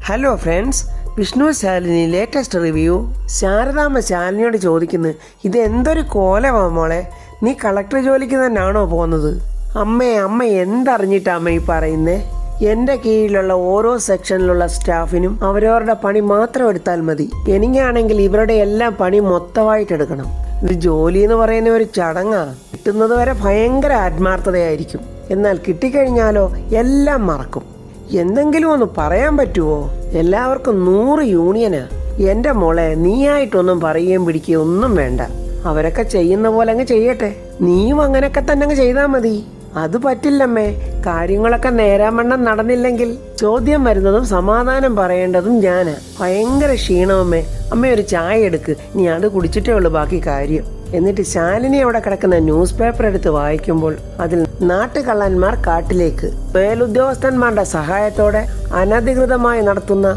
Hello friends, Vishnu Shalini latest review. Saradamma ശാലിനിയോട് ചോദിക്കുന്നു, ഇത് എന്തൊരു കോലമാ മോളെ, നീ കളക്ടർ ജോലിക്ക് തന്നെയാണോ പോകുന്നത്? അമ്മ എന്തറിഞ്ഞിട്ടാ അമ്മ ഈ പറയുന്നേ? എൻ്റെ കീഴിലുള്ള ഓരോ സെക്ഷനിലുള്ള സ്റ്റാഫിനും അവരവരുടെ പണി മാത്രം എടുത്താൽ മതി. എനിക്കാണെങ്കിൽ ഇവരുടെ എല്ലാം പണി മൊത്തമായിട്ട് എടുക്കണം. ഇത് ജോലി എന്ന് പറയുന്ന ഒരു ചടങ്ങാ. കിട്ടുന്നത് വരെ ഭയങ്കര ആത്മാർത്ഥതയായിരിക്കും, എന്നാൽ കിട്ടിക്കഴിഞ്ഞാലോ എല്ലാം മറക്കും. എന്തെങ്കിലും ഒന്ന് പറയാൻ പറ്റുമോ? എല്ലാവർക്കും 100 യൂണിയനാ. എൻ്റെ മോളെ, നീയായിട്ടൊന്നും പറയുകയും പിടിക്കുകയും ഒന്നും വേണ്ട. അവരൊക്കെ ചെയ്യുന്ന പോലെ അങ്ങ് ചെയ്യട്ടെ, നീയും അങ്ങനെയൊക്കെ തന്നെ അങ്ങ് ചെയ്താൽ മതി. അത് പറ്റില്ലമ്മേ. കാര്യങ്ങളൊക്കെ നേരാമണ്ണം നടന്നില്ലെങ്കിൽ ചോദ്യം വരുന്നതും സമാധാനം പറയേണ്ടതും ഞാനാ. ഭയങ്കര ക്ഷീണമമ്മേ. അമ്മ ഒരു ചായ എടുക്ക്, നീ അത് കുടിച്ചിട്ടേ ഉള്ളൂ ബാക്കി കാര്യം. എന്നിട്ട് ശാലിനി അവിടെ കിടക്കുന്ന ന്യൂസ് പേപ്പർ എടുത്ത് വായിക്കുമ്പോൾ അതിൽ നാട്ടുകള്ളന്മാർ കാട്ടിലേക്ക്, മേലുദ്യോഗസ്ഥന്മാരുടെ സഹായത്തോടെ അനധികൃതമായി നടത്തുന്ന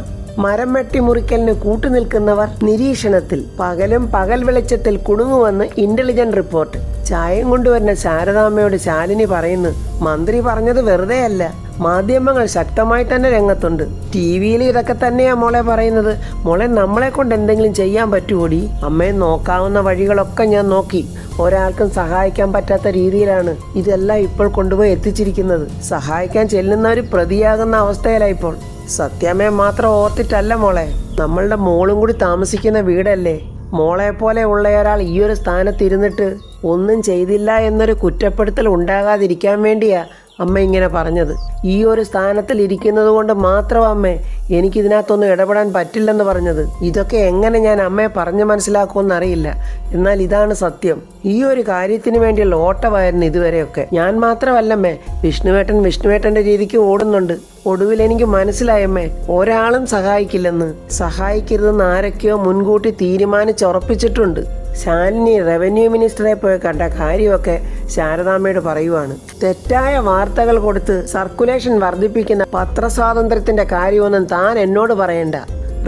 മരം വെട്ടി മുറിക്കലിന് കൂട്ടുനിൽക്കുന്നവർ നിരീക്ഷണത്തിൽ, പകലും പകൽ വെളിച്ചത്തിൽ കുടുങ്ങുവെന്ന് ഇന്റലിജന്റ് റിപ്പോർട്ട്. ചായയും കൊണ്ടുവരുന്ന ശാരദാമ്മയോട് ശാലിനി പറയുന്നു, മന്ത്രി പറഞ്ഞത് വെറുതെ അല്ല, മാധ്യമങ്ങൾ ശക്തമായി തന്നെ രംഗത്തുണ്ട്. TV-യിൽ ഇതൊക്കെ തന്നെയാ മോളെ പറയുന്നത്. മോളെ, നമ്മളെ കൊണ്ട് എന്തെങ്കിലും ചെയ്യാൻ പറ്റുമോടി? അമ്മയെ നോക്കാവുന്ന വഴികളൊക്കെ ഞാൻ നോക്കി. ഒരാൾക്കും സഹായിക്കാൻ പറ്റാത്ത രീതിയിലാണ് ഇതെല്ലാം ഇപ്പോൾ കൊണ്ടുപോയി എത്തിച്ചിരിക്കുന്നത്. സഹായിക്കാൻ ചെല്ലുന്നവർ പ്രതിയാകുന്ന അവസ്ഥയിലായിപ്പോൾ. സത്യമേ മാത്രം ഓർത്തിട്ടല്ല മോളെ, നമ്മളുടെ മോളും കൂടി താമസിക്കുന്ന വീടല്ലേ. മോളെ പോലെ ഉള്ള ഒരാൾ ഈ ഒരു സ്ഥാനത്തിരുന്നിട്ട് ഒന്നും ചെയ്തില്ല എന്നൊരു കുറ്റപ്പെടുത്തൽ ഉണ്ടാകാതിരിക്കാൻ വേണ്ടിയാ അമ്മ ഇങ്ങനെ പറഞ്ഞത്. ഈ ഒരു സ്ഥാനത്തിൽ ഇരിക്കുന്നത് കൊണ്ട് മാത്രം അമ്മേ എനിക്കിതിനകത്തൊന്നും ഇടപെടാൻ പറ്റില്ലെന്ന് പറഞ്ഞത്. ഇതൊക്കെ എങ്ങനെ ഞാൻ അമ്മയെ പറഞ്ഞ് മനസ്സിലാക്കുമെന്ന് അറിയില്ല, എന്നാൽ ഇതാണ് സത്യം. ഈ ഒരു കാര്യത്തിന് വേണ്ടിയുള്ള ഓട്ടമായിരുന്നു ഇതുവരെയൊക്കെ. ഞാൻ മാത്രമല്ലമ്മേ, വിഷ്ണുവേട്ടൻ്റെ രീതിക്ക് ഓടുന്നുണ്ട്. ഒടുവിൽ എനിക്ക് മനസ്സിലായമ്മേ, ഒരാളും സഹായിക്കില്ലെന്ന്. സഹായിക്കരുതെന്ന് ആരൊക്കെയോ മുൻകൂട്ടി തീരുമാനിച്ചുറപ്പിച്ചിട്ടുണ്ട്. ശാലിനി റവന്യൂ മിനിസ്റ്ററെ പോയി കണ്ട കാര്യമൊക്കെ ശാരദാമ്മയോട് പറയുവാണ്. തെറ്റായ വാർത്തകൾ കൊടുത്ത് സർക്കുലേഷൻ വർദ്ധിപ്പിക്കുന്ന പത്രസ്വാതന്ത്ര്യത്തിന്റെ കാര്യമൊന്നും താൻ എന്നോട് പറയണ്ട.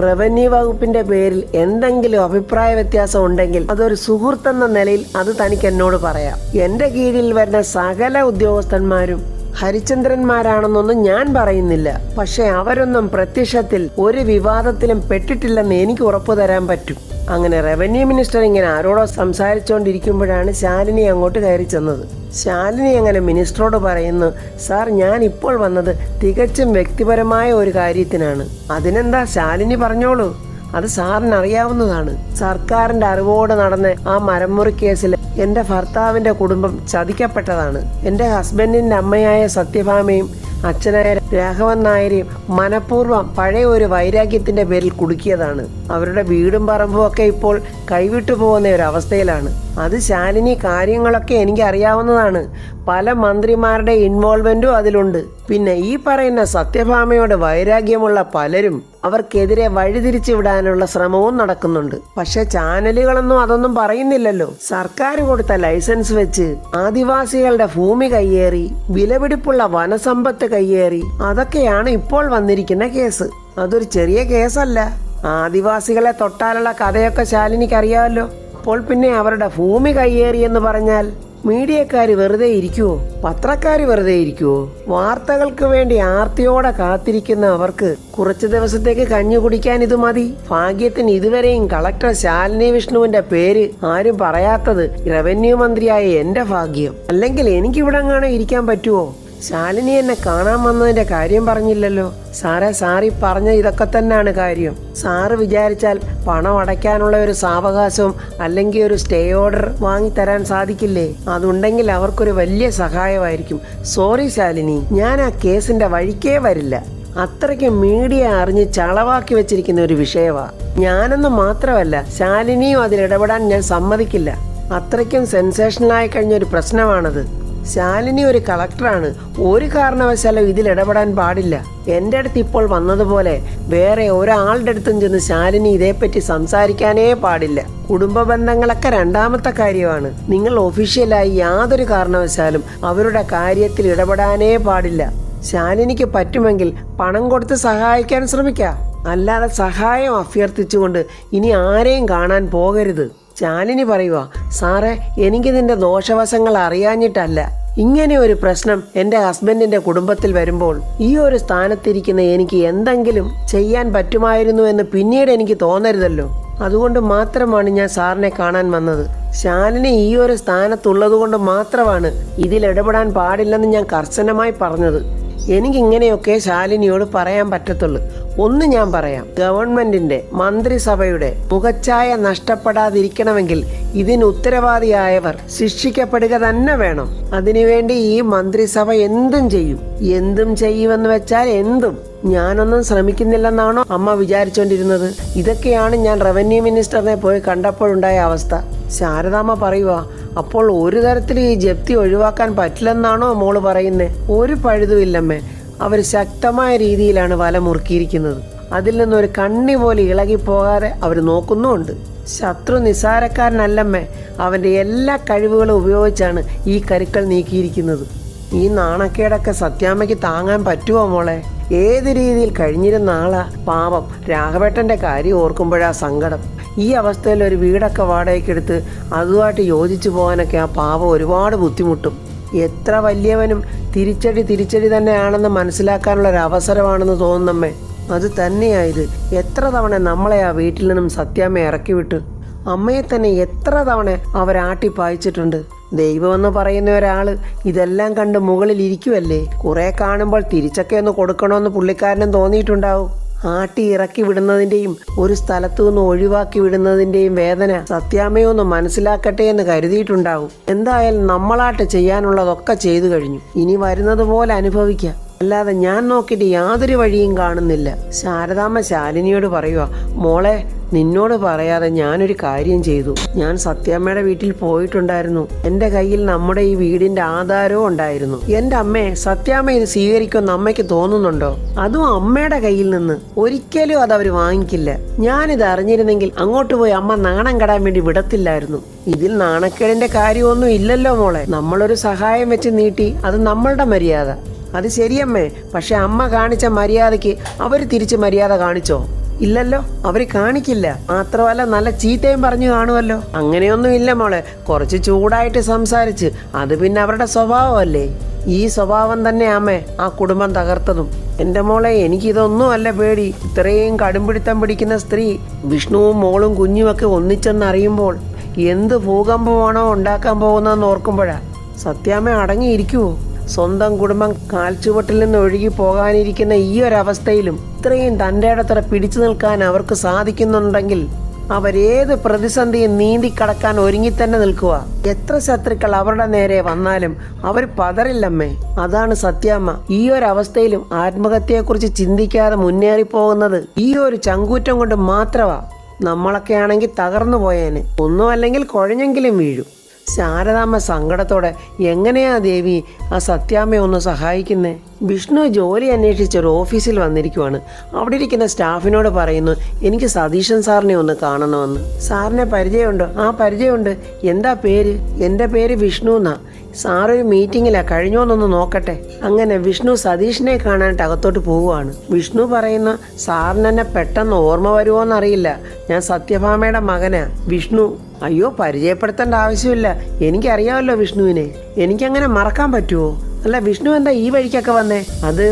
റവന്യൂ വകുപ്പിന്റെ പേരിൽ എന്തെങ്കിലും അഭിപ്രായ വ്യത്യാസം ഉണ്ടെങ്കിൽ അതൊരു സുഹൃത്തെന്ന നിലയിൽ അത് തനിക്ക് എന്നോട് പറയാം. എന്റെ കീഴിൽ വരുന്ന സകല ഉദ്യോഗസ്ഥന്മാരും ഹരിചന്ദ്രന്മാരാണെന്നൊന്നും ഞാൻ പറയുന്നില്ല. പക്ഷെ അവരൊന്നും പ്രത്യക്ഷത്തിൽ ഒരു വിവാദത്തിലും പെട്ടിട്ടില്ലെന്ന് എനിക്ക് ഉറപ്പു തരാൻ പറ്റും. അങ്ങനെ റവന്യൂ മിനിസ്റ്റർ ഇങ്ങനെ ആരോടോ സംസാരിച്ചുകൊണ്ടിരിക്കുമ്പോഴാണ് ശാലിനി അങ്ങോട്ട് കയറി ചെന്നത്. ശാലിനി അങ്ങനെ മിനിസ്റ്ററോട് പറയുന്നു, സാർ, ഞാൻ ഇപ്പോൾ വന്നത് തികച്ചും വ്യക്തിപരമായ ഒരു കാര്യത്തിനാണ്. അതിനെന്താ, ശാലിനി പറഞ്ഞോളൂ, അത് സാറിന് അറിയാവുന്നതാണ്. സർക്കാരിന്റെ അറിവോട് നടന്ന ആ മരംമുറി കേസിൽ എൻ്റെ ഭർത്താവിൻ്റെ കുടുംബം ചതിക്കപ്പെട്ടതാണ്. എൻ്റെ ഹസ്ബൻഡിൻ്റെ അമ്മയായ സത്യഭാമയും അച്ഛനായ രാഘവൻ നായരെയും മനഃപൂർവ്വം പഴയ ഒരു വൈരാഗ്യത്തിന്റെ പേരിൽ കുടുക്കിയതാണ്. അവരുടെ വീടും പറമ്പും ഒക്കെ ഇപ്പോൾ കൈവിട്ടു പോകുന്ന ഒരു അവസ്ഥയിലാണ്. അത് ശാലിനി, കാര്യങ്ങളൊക്കെ എനിക്ക് അറിയാവുന്നതാണ്. പല മന്ത്രിമാരുടെ ഇൻവോൾവ്മെന്റും അതിലുണ്ട്. പിന്നെ ഈ പറയുന്ന സത്യഭാമയോട് വൈരാഗ്യമുള്ള പലരും അവർക്കെതിരെ വഴിതിരിച്ചു വിടാനുള്ള ശ്രമവും നടക്കുന്നുണ്ട്. പക്ഷെ ചാനലുകളൊന്നും അതൊന്നും പറയുന്നില്ലല്ലോ. സർക്കാർ കൊടുത്ത ലൈസൻസ് വെച്ച് ആദിവാസികളുടെ ഭൂമി കയ്യേറി, വിലപിടിപ്പുള്ള വനസമ്പത്ത് കയ്യേറി, അതൊക്കെയാണ് ഇപ്പോൾ വന്നിരിക്കുന്ന കേസ്. അതൊരു ചെറിയ കേസല്ല. ആദിവാസികളെ തൊട്ടാലുള്ള കഥയൊക്കെ ശാലിനിക്ക് അറിയാമല്ലോ. അപ്പോൾ പിന്നെ അവരുടെ ഭൂമി കയ്യേറി എന്ന് പറഞ്ഞാൽ മീഡിയക്കാർ വെറുതെ ഇരിക്കുവോ? പത്രക്കാർ വെറുതെ ഇരിക്കുവോ? വാർത്തകൾക്ക് വേണ്ടി ആർത്തിയോടെ കാത്തിരിക്കുന്ന അവർക്ക് കുറച്ചു ദിവസത്തേക്ക് കഞ്ഞി കുടിക്കാൻ ഇത് മതി. ഭാഗ്യത്തിന് ഇതുവരെയും കളക്ടർ ശാലിനി വിഷ്ണുവിന്റെ പേര് ആരും പറയാത്തത് റവന്യൂ മന്ത്രിയായ എന്റെ ഭാഗ്യം. അല്ലെങ്കിൽ എനിക്കിവിടെ എങ്ങാനും ഇരിക്കാൻ പറ്റുമോ? ശാലിനി എന്നെ കാണാൻ വന്നതിന്റെ കാര്യം പറഞ്ഞില്ലല്ലോ. സാറി പറഞ്ഞ ഇതൊക്കെ തന്നെയാണ് കാര്യം. സാറ് വിചാരിച്ചാൽ പണം അടയ്ക്കാനുള്ള ഒരു സാവകാശവും അല്ലെങ്കിൽ ഒരു സ്റ്റേ ഓർഡർ വാങ്ങിത്തരാൻ സാധിക്കില്ലേ? അതുണ്ടെങ്കിൽ അവർക്കൊരു വലിയ സഹായമായിരിക്കും. സോറി ശാലിനി, ഞാൻ ആ കേസിന്റെ വഴിക്കേ വരില്ല. അത്രയ്ക്ക് മീഡിയ അറിഞ്ഞ് ചളവാക്കി വെച്ചിരിക്കുന്ന ഒരു വിഷയമാണ്. ഞാനെന്ന് മാത്രമല്ല, ശാലിനിയും അതിലിടപെടാൻ ഞാൻ സമ്മതിക്കില്ല. അത്രയ്ക്കും സെൻസേഷണലായി കഴിഞ്ഞൊരു പ്രശ്നമാണത്. ശാലിനി ഒരു കളക്ടറാണ്, ഒരു കാരണവശാലും ഇതിലിടപെടാൻ പാടില്ല. എൻ്റെ അടുത്ത് ഇപ്പോൾ വന്നതുപോലെ വേറെ ഒരാളുടെ അടുത്തും ചെന്ന് ശാലിനി ഇതേപ്പറ്റി സംസാരിക്കാനേ പാടില്ല. കുടുംബ ബന്ധങ്ങളൊക്കെ രണ്ടാമത്തെ കാര്യമാണ്. നിങ്ങൾ ഒഫീഷ്യലായി യാതൊരു കാരണവശാലും അവരുടെ കാര്യത്തിൽ ഇടപെടാനേ പാടില്ല. ശാലിനിക്ക് പറ്റുമെങ്കിൽ പണം കൊടുത്ത് സഹായിക്കാൻ ശ്രമിക്കാം, അല്ലാതെ സഹായം അഭ്യർത്ഥിച്ചുകൊണ്ട് ഇനി ആരെയും കാണാൻ പോകരുത്. ശാലിനി പറയുക, സാറേ, എനിക്കിതിൻ്റെ ദോഷവശങ്ങൾ അറിയാഞ്ഞിട്ടല്ല. ഇങ്ങനെ ഒരു പ്രശ്നം എൻ്റെ ഹസ്ബൻഡിൻ്റെ കുടുംബത്തിൽ വരുമ്പോൾ ഈ ഒരു സ്ഥാനത്തിരിക്കുന്ന എനിക്ക് എന്തെങ്കിലും ചെയ്യാൻ പറ്റുമായിരുന്നു എന്ന് പിന്നീട് എനിക്ക് തോന്നരുതല്ലോ. അതുകൊണ്ട് മാത്രമാണ് ഞാൻ സാറിനെ കാണാൻ വന്നത്. ശാലിനി ഈ ഒരു സ്ഥാനത്തുള്ളത് കൊണ്ട് മാത്രമാണ് ഇതിൽ ഇടപെടാൻ പാടില്ലെന്ന് ഞാൻ കർശനമായി പറഞ്ഞത്. എനിക്കിങ്ങനെയൊക്കെ ശാലിനിയോട് പറയാൻ പറ്റത്തുള്ളൂ. ഒന്ന് ഞാൻ പറയാം, ഗവൺമെന്റിന്റെ മന്ത്രിസഭയുടെ മുഖച്ഛായ നഷ്ടപ്പെടാതിരിക്കണമെങ്കിൽ ഇതിന് ഉത്തരവാദിയായവർ ശിക്ഷിക്കപ്പെടുക തന്നെ വേണം. അതിനുവേണ്ടി ഈ മന്ത്രിസഭ എന്തും ചെയ്യുമെന്ന് വെച്ചാൽ എന്തും. ഞാനൊന്നും ശ്രമിക്കുന്നില്ലെന്നാണോ അമ്മ വിചാരിച്ചോണ്ടിരുന്നത്? ഇതൊക്കെയാണ് ഞാൻ റവന്യൂ മിനിസ്റ്ററിനെ പോയി കണ്ടപ്പോഴുണ്ടായ അവസ്ഥ. ശാരദാമ്മ പറയുക, അപ്പോൾ ഒരു തരത്തിൽ ഈ ജപ്തി ഒഴിവാക്കാൻ പറ്റില്ലെന്നാണോ മോള് പറയുന്നത്? ഒരു പഴുതുമില്ലമ്മേ. അവർ ശക്തമായ രീതിയിലാണ് വല മുറുക്കിയിരിക്കുന്നത്. അതിൽ നിന്നൊരു കണ്ണി പോലെ ഇളകിപ്പോകാതെ അവർ നോക്കുന്നുമുണ്ട്. ശത്രു നിസ്സാരക്കാരനല്ലമ്മേ. അവൻ്റെ എല്ലാ കഴിവുകളും ഉപയോഗിച്ചാണ് ഈ കരുക്കൾ നീക്കിയിരിക്കുന്നത്. ഈ നാണക്കേടൊക്കെ സത്യാമ്മയ്ക്ക് താങ്ങാൻ പറ്റുമോ മോളെ? ഏത് രീതിയിൽ കഴിഞ്ഞിരുന്ന ആളാ. പാവം രാഘവേട്ടൻ്റെ കാര്യം ഓർക്കുമ്പോഴാ സങ്കടം. ഈ അവസ്ഥയിൽ ഒരു വീടൊക്കെ വാടകയ്ക്കെടുത്ത് അതുമായിട്ട് യോജിച്ചു പോകാനൊക്കെ ആ പാവം ഒരുപാട് ബുദ്ധിമുട്ടും. എത്ര വലിയവനും തിരിച്ചടി തന്നെയാണെന്ന് മനസ്സിലാക്കാനുള്ള ഒരു അവസരമാണെന്ന് തോന്നുന്നമ്മേ. അത് തന്നെയായത്. എത്ര തവണ നമ്മളെ ആ വീട്ടിൽ നിന്നും സത്യാമ്മ ഇറക്കി വിട്ടു. അമ്മയെ തന്നെ എത്ര തവണ അവരാട്ടി പായിച്ചിട്ടുണ്ട്. ദൈവമെന്ന് പറയുന്ന ഒരാള് ഇതെല്ലാം കണ്ട് മുകളിൽ ഇരിക്കുവല്ലേ. കുറെ കാണുമ്പോൾ തിരിച്ചൊക്കെ ഒന്ന് കൊടുക്കണമെന്ന് പുള്ളിക്കാരനും തോന്നിയിട്ടുണ്ടാവും. ആട്ടി ഇറക്കി വിടുന്നതിൻ്റെയും ഒരു സ്ഥലത്തു നിന്ന് ഒഴിവാക്കി വിടുന്നതിൻ്റെയും വേദന സത്യാമ്മയൊന്ന് മനസ്സിലാക്കട്ടെ എന്ന് കരുതിയിട്ടുണ്ടാവും. എന്തായാലും നമ്മളാട്ട് ചെയ്യാനുള്ളതൊക്കെ ചെയ്തു കഴിഞ്ഞു. ഇനി വരുന്നത് പോലെ അനുഭവിക്കാം. അല്ലാതെ ഞാൻ നോക്കിയിട്ട് യാതൊരു വഴിയും കാണുന്നില്ല. ശാരദാമ്മ ശാലിനിയോട് പറയുക, മോളെ നിന്നോട് പറയാതെ ഞാനൊരു കാര്യം ചെയ്തു. ഞാൻ സത്യാമ്മയുടെ വീട്ടിൽ പോയിട്ടുണ്ടായിരുന്നു. എൻ്റെ കയ്യിൽ നമ്മുടെ ഈ വീടിന്റെ ആധാരവും ഉണ്ടായിരുന്നു. എൻ്റെ അമ്മയെ സത്യാമ്മ ഇത് സ്വീകരിക്കുമെന്ന് അമ്മയ്ക്ക് തോന്നുന്നുണ്ടോ? അതും അമ്മയുടെ കയ്യിൽ നിന്ന്. ഒരിക്കലും അതവർ വാങ്ങിക്കില്ല. ഞാനിത് അറിഞ്ഞിരുന്നെങ്കിൽ അങ്ങോട്ട് പോയി അമ്മ നാണം കെടാൻ വേണ്ടി വിടത്തില്ലായിരുന്നു. ഇതിൽ നാണക്കേടിന്റെ കാര്യമൊന്നും ഇല്ലല്ലോ മോളെ. നമ്മളൊരു സഹായം വെച്ച് നീട്ടി, അത് നമ്മളുടെ മര്യാദ. അത് ശരിയമ്മേ. പക്ഷെ അമ്മ കാണിച്ച മര്യാദയ്ക്ക് അവർ തിരിച്ച് മര്യാദ കാണിച്ചോ? ഇല്ലല്ലോ, അവർ കാണിക്കില്ല. മാത്രമല്ല നല്ല ചീത്തയും പറഞ്ഞു കാണുമല്ലോ. അങ്ങനെയൊന്നും ഇല്ല മോളെ. കുറച്ച് ചൂടായിട്ട് സംസാരിച്ച്, അത് പിന്നെ അവരുടെ സ്വഭാവമല്ലേ. ഈ സ്വഭാവം തന്നെ അമ്മേ ആ കുടുംബം തകർത്തതും. എൻ്റെ മോളെ, എനിക്കിതൊന്നും അല്ല പേടി. ഇത്രയും കടുംപിടുത്തം പിടിക്കുന്ന സ്ത്രീ വിഷ്ണുവും മോളും കുഞ്ഞുമൊക്കെ ഒന്നിച്ചെന്നറിയുമ്പോൾ എന്ത് ഭൂകമ്പമാണോ ഉണ്ടാക്കാൻ പോകുന്നതെന്ന് ഓർക്കുമ്പോഴാ. സത്യാമ്മ അടങ്ങിയിരിക്കുവോ? സ്വന്തം കുടുംബം കാൽച്ചുവട്ടിൽ നിന്ന് ഒഴുകി പോകാനിരിക്കുന്ന ഈ ഒരവസ്ഥയിലും ഇത്രയും തൻ്റെ ഇടത്തോടെ പിടിച്ചു നിൽക്കാൻ അവർക്ക് സാധിക്കുന്നുണ്ടെങ്കിൽ അവരേത് പ്രതിസന്ധിയും നീന്തിക്കടക്കാൻ ഒരുങ്ങിത്തന്നെ നിൽക്കുക. എത്ര ശത്രുക്കൾ അവരുടെ നേരെ വന്നാലും അവർ പതറില്ലമ്മേ. അതാണ് സത്യാമ്മ. ഈ ഒരവസ്ഥയിലും ആത്മഹത്യയെക്കുറിച്ച് ചിന്തിക്കാതെ മുന്നേറിപ്പോകുന്നത് ഈ ഒരു ചങ്കൂറ്റം കൊണ്ട് മാത്രമാ. നമ്മളൊക്കെ ആണെങ്കിൽ തകർന്നു പോയേനെ. ഒന്നും അല്ലെങ്കിൽ കുഴഞ്ഞെങ്കിലും വീഴും. ശാരദാമ്മ സങ്കടത്തോടെ, എങ്ങനെയാ ദേവി ആ സത്യാമ്മയെ ഒന്ന് സഹായിക്കുന്നേ? വിഷ്ണു ജോലി അന്വേഷിച്ചൊരു ഓഫീസിൽ വന്നിരിക്കുവാണ്. അവിടെ ഇരിക്കുന്ന സ്റ്റാഫിനോട് പറയുന്നു, എനിക്ക് സതീശൻ സാറിനെ ഒന്ന് കാണണമെന്ന്. സാറിനെ പരിചയമുണ്ടോ? ആ പരിചയമുണ്ട്. എന്താ പേര്? എൻ്റെ പേര് വിഷ്ണു എന്നാ. സാറൊരു മീറ്റിങ്ങിലാ, കഴിഞ്ഞോന്നൊന്ന് നോക്കട്ടെ. അങ്ങനെ വിഷ്ണു സതീഷിനെ കാണാനായിട്ട് അകത്തോട്ട് പോവുകയാണ്. വിഷ്ണു പറയുന്ന, സാറിന് എന്നെ പെട്ടെന്ന് ഓർമ്മ വരുമോന്നറിയില്ല. ഞാൻ സത്യഭാമയുടെ മകനാ വിഷ്ണു. അയ്യോ, പരിചയപ്പെടുത്തേണ്ട ആവശ്യമില്ല. എനിക്കറിയാമല്ലോ വിഷ്ണുവിനെ. എനിക്കങ്ങനെ മറക്കാൻ പറ്റുമോ? അല്ല, വിഷ്ണു എന്താ ഈ വഴിക്കൊക്കെ വന്നേ? അത്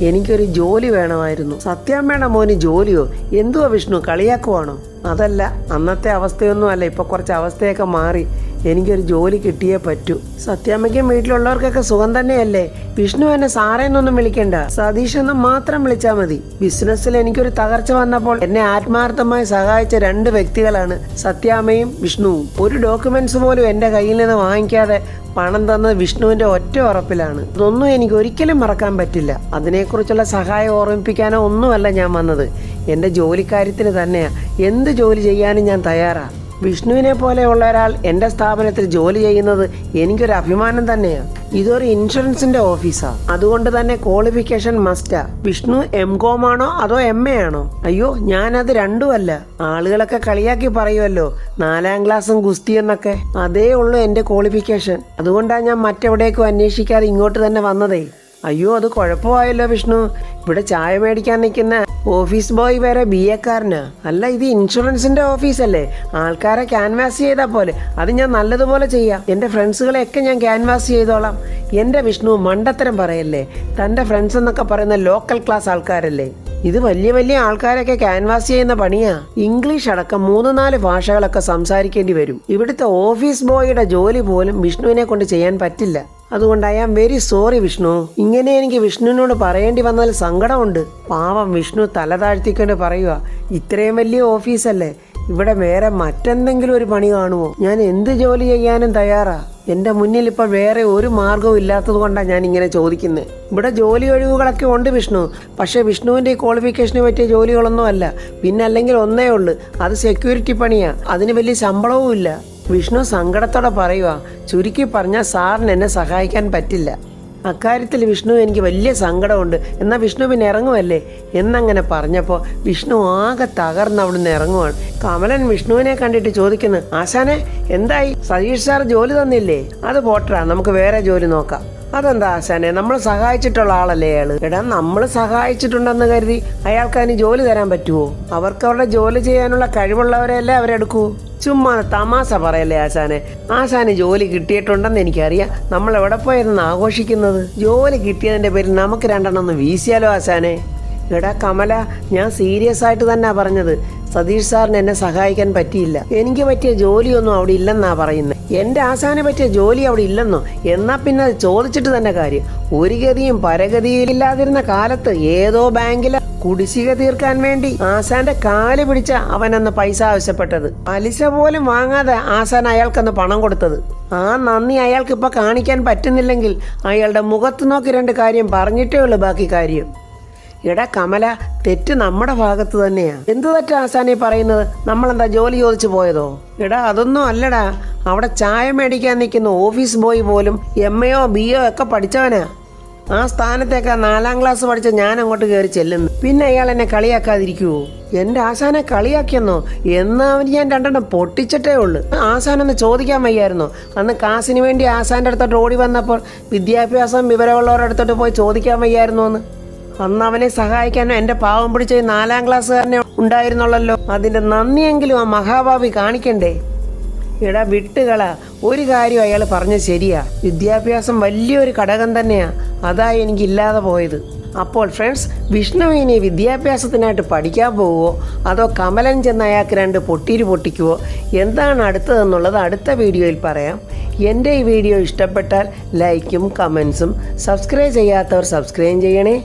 എനിക്കൊരു ജോലി വേണമായിരുന്നു. സത്യാമ്മയുടെ മോന് ജോലിയോ? എന്തുവാ വിഷ്ണു, കളിയാക്കുവാണോ? അതല്ല, അന്നത്തെ അവസ്ഥയൊന്നും അല്ല. ഇപ്പൊ കുറച്ച് അവസ്ഥയൊക്കെ മാറി. എനിക്കൊരു ജോലി കിട്ടിയേ പറ്റൂ. സത്യാമ്മയ്ക്കും വീട്ടിലുള്ളവർക്കൊക്കെ സുഖം തന്നെയല്ലേ? വിഷ്ണു എന്നെ സാറേന്നൊന്നും വിളിക്കണ്ട, സതീഷ് എന്ന് മാത്രം വിളിച്ചാൽ മതി. ബിസിനസ്സിൽ എനിക്കൊരു തകർച്ച വന്നപ്പോൾ എന്നെ ആത്മാർത്ഥമായി സഹായിച്ച 2 വ്യക്തികളാണ് സത്യാമ്മയും വിഷ്ണുവും. ഒരു ഡോക്യുമെന്റ്സ് പോലും എൻ്റെ കയ്യിൽ നിന്ന് വാങ്ങിക്കാതെ പണം തന്നത് വിഷ്ണുവിന്റെ ഒറ്റ ഉറപ്പിലാണ്. ഇതൊന്നും എനിക്ക് ഒരിക്കലും മറക്കാൻ പറ്റില്ല. അതിനെക്കുറിച്ചുള്ള സഹായം ഓർമ്മിപ്പിക്കാനോ ഒന്നുമല്ല ഞാൻ വന്നത്. എൻ്റെ ജോലിക്കാര്യത്തിന് തന്നെയാ. എന്ത് ജോലി ചെയ്യാനും ഞാൻ തയ്യാറാ. വിഷ്ണുവിനെ പോലെയുള്ള ഒരാൾ എൻ്റെ സ്ഥാപനത്തിൽ ജോലി ചെയ്യുന്നത് എനിക്കൊരു അഭിമാനം തന്നെയാണ്. ഇതൊരു ഇൻഷുറൻസിന്റെ ഓഫീസാ. അതുകൊണ്ട് തന്നെ ക്വാളിഫിക്കേഷൻ മസ്റ്റാ. വിഷ്ണു MCOM ആണോ അതോ MA ആണോ? അയ്യോ, ഞാനത് രണ്ടുമല്ല. ആളുകളൊക്കെ കളിയാക്കി പറയുമല്ലോ 4ാം ക്ലാസ്സും ഗുസ്തി എന്നൊക്കെ. അതേ ഉള്ളൂ എൻ്റെ ക്വാളിഫിക്കേഷൻ. അതുകൊണ്ടാണ് ഞാൻ മറ്റെവിടേക്കും അന്വേഷിക്കാതെ ഇങ്ങോട്ട് തന്നെ വന്നതേ. അയ്യോ, അത് കുഴപ്പമായല്ലോ വിഷ്ണു. ഇവിടെ ചായ മേടിക്കാൻ നിൽക്കുന്ന ഓഫീസ് ബോയ് വരെ BA-ക്കാരനാ. അല്ല, ഇത് ഇൻഷുറൻസിന്റെ ഓഫീസല്ലേ? ആൾക്കാരെ ക്യാൻവാസ് ചെയ്താൽ പോലെ. അത് ഞാൻ നല്ലതുപോലെ ചെയ്യാം. എൻ്റെ ഫ്രണ്ട്സുകളെയൊക്കെ ഞാൻ ക്യാൻവാസ് ചെയ്തോളാം. എൻ്റെ വിഷ്ണു മണ്ടത്തരം പറയല്ലേ. തൻ്റെ ഫ്രണ്ട്സ് എന്നൊക്കെ പറയുന്ന ലോക്കൽ ക്ലാസ് ആൾക്കാരല്ലേ. ഇത് വലിയ വലിയ ആൾക്കാരൊക്കെ ക്യാൻവാസ് ചെയ്യുന്ന പണിയാ. ഇംഗ്ലീഷ് അടക്കം 3-4 ഭാഷകളൊക്കെ സംസാരിക്കേണ്ടി വരും. ഇവിടുത്തെ ഓഫീസ് ബോയുടെ ജോലി പോലും വിഷ്ണുവിനെ കൊണ്ട് ചെയ്യാൻ പറ്റില്ല. അതുകൊണ്ട് I am very sorry Vishnu. ഇങ്ങനെ എനിക്ക് വിഷ്ണുവിനോട് പറയേണ്ടി വന്നാൽ സങ്കടമുണ്ട്. പാവം വിഷ്ണു തല താഴ്ത്തിക്കൊണ്ട് പറയുക, ഇത്രയും വലിയ ഓഫീസല്ലേ, ഇവിടെ വേറെ മറ്റെന്തെങ്കിലും ഒരു പണി കാണുമോ? ഞാൻ എന്ത് ജോലി ചെയ്യാനും തയ്യാറാ. എൻ്റെ മുന്നിൽ ഇപ്പോൾ വേറെ ഒരു മാർഗവും ഇല്ലാത്തത് കൊണ്ടാണ് ഞാൻ ഇങ്ങനെ ചോദിക്കുന്നത്. ഇവിടെ ജോലി ഒഴിവുകളൊക്കെ ഉണ്ട് വിഷ്ണു. പക്ഷേ വിഷ്ണുവിൻ്റെ ഈ ക്വാളിഫിക്കേഷന് പറ്റിയ ജോലികളൊന്നും അല്ല. പിന്നെ അല്ലെങ്കിൽ ഒന്നേ ഉള്ളൂ, അത് സെക്യൂരിറ്റി പണിയാണ്. അതിന് വലിയ ശമ്പളവും ഇല്ല. വിഷ്ണു സങ്കടത്തോടെ പറയുക, ചുരുക്കി പറഞ്ഞാൽ സാറിന് എന്നെ സഹായിക്കാൻ പറ്റില്ല. അക്കാര്യത്തിൽ വിഷ്ണു എനിക്ക് വലിയ സങ്കടമുണ്ട്. എന്നാൽ വിഷ്ണു പിന്നെ ഇറങ്ങുമല്ലേ എന്നങ്ങനെ പറഞ്ഞപ്പോൾ വിഷ്ണു ആകെ തകർന്ന് അവിടുന്ന് ഇറങ്ങുവാണ്. കമലൻ വിഷ്ണുവിനെ കണ്ടിട്ട് ചോദിക്കുന്നു, ആശാനെ എന്തായി? സതീഷ് സാർ ജോലി തന്നില്ലേ? അത് പോട്ടറാ, നമുക്ക് വേറെ ജോലി നോക്കാം. അതെന്താ ആശാനെ, നമ്മൾ സഹായിച്ചിട്ടുള്ള ആളല്ലേ അയാള്? എടാ, നമ്മൾ സഹായിച്ചിട്ടുണ്ടെന്ന് കരുതി അയാൾക്ക് അതിന് ജോലി തരാൻ പറ്റുമോ? അവർക്ക് അവരുടെ ജോലി ചെയ്യാനുള്ള കഴിവുള്ളവരെയല്ലേ അവരെടുക്കൂ. ചുമ്മാ തമാശ പറയല്ലേ ആശാനെ. ആശാന് ജോലി കിട്ടിയിട്ടുണ്ടെന്ന് എനിക്കറിയാം. നമ്മൾ എവിടെ പോയിരുന്നു ആഘോഷിക്കുന്നത്? ജോലി കിട്ടിയതിൻ്റെ പേരിൽ നമുക്ക് 2 ഒന്ന് വീശിയാലോ ആശാനെ? എടാ കമല, ഞാൻ സീരിയസ് ആയിട്ട് തന്നെ പറഞ്ഞത്. സതീഷ് സാറിന് എന്നെ സഹായിക്കാൻ പറ്റിയില്ല. എനിക്ക് പറ്റിയ ജോലിയൊന്നും അവിടെ ഇല്ലെന്നാ പറയുന്നത്. എൻ്റെ ആശാനെ പറ്റിയ ജോലി അവിടെ ഇല്ലെന്നോ? എന്നാൽ പിന്നെ അത് ചോദിച്ചിട്ട് തന്നെ കാര്യം. ഒരു ഗതിയും പരഗതിയിലില്ലാതിരുന്ന കാലത്ത് ഏതോ ബാങ്കിലെ കുടിശ്ശിക തീർക്കാൻ വേണ്ടി ആശാന്റെ കാല് പിടിച്ച അവനന്ന് പൈസ ആവശ്യപ്പെട്ടത്. പലിശ പോലും വാങ്ങാതെ ആശാൻ അയാൾക്കന്ന് പണം കൊടുത്തത്. ആ നന്ദി അയാൾക്ക് ഇപ്പൊ കാണിക്കാൻ പറ്റുന്നില്ലെങ്കിൽ അയാളുടെ മുഖത്ത് നോക്കി 2 കാര്യം പറഞ്ഞിട്ടേ ഉള്ളൂ ബാക്കി കാര്യം. എടാ കമല, തെറ്റ് നമ്മുടെ ഭാഗത്ത് തന്നെയാ. എന്ത് തെറ്റാ ആശാനെ പറയുന്നത്? നമ്മളെന്താ ജോലി ചോദിച്ചു പോയതോ? എടാ അതൊന്നും അല്ലടാ. അവിടെ ചായ മേടിക്കാൻ നിൽക്കുന്ന ഓഫീസ് ബോയ് പോലും MA BA ഒക്കെ പഠിച്ചവനാ. ആ സ്ഥാനത്തേക്കാ 4ാം ക്ലാസ് പഠിച്ച ഞാൻ അങ്ങോട്ട് കയറി ചെല്ലുന്നു. പിന്നെ അയാൾ എന്നെ കളിയാക്കാതിരിക്കുവോ? എൻ്റെ ആശാനെ കളിയാക്കിയെന്നോ? എന്നാ അവന് ഞാൻ 2 പൊട്ടിച്ചിട്ടേ ഉള്ളു. ആശാനൊന്ന് ചോദിക്കാൻ വയ്യായിരുന്നോ? അന്ന് കാശിന് വേണ്ടി ആശാന്റെ അടുത്തോട്ട് ഓടി വന്നപ്പോൾ വിദ്യാഭ്യാസം വിവരമുള്ളവരുടെ അടുത്തോട്ട് പോയി ചോദിക്കാൻ വയ്യായിരുന്നോ എന്ന്? അന്ന് അവനെ സഹായിക്കാനോ എൻ്റെ പാവം പിടിച്ച 4ാം ക്ലാസ്സുകാരനെ ഉണ്ടായിരുന്നുള്ളല്ലോ. അതിൻ്റെ നന്ദിയെങ്കിലും ആ മഹാഭാവി കാണിക്കണ്ടേ? എടാ വിട്ടുകള, ഒരു കാര്യം അയാൾ പറഞ്ഞത് ശരിയാ. വിദ്യാഭ്യാസം വലിയൊരു ഘടകം തന്നെയാ. അതായി എനിക്കില്ലാതെ പോയത്. അപ്പോൾ ഫ്രണ്ട്സ്, വിഷ്ണു ഇനി വിദ്യാഭ്യാസത്തിനായിട്ട് പഠിക്കാൻ പോവുമോ അതോ കമലൻ ചെന്ന് അയാൾക്ക് 2 പൊട്ടീര് പൊട്ടിക്കുവോ? എന്താണ് അടുത്തതെന്നുള്ളത് അടുത്ത വീഡിയോയിൽ പറയാം. എൻ്റെ ഈ വീഡിയോ ഇഷ്ടപ്പെട്ടാൽ ലൈക്കും കമൻസും, സബ്സ്ക്രൈബ് ചെയ്യാത്തവർ സബ്സ്ക്രൈബ് ചെയ്യണേ.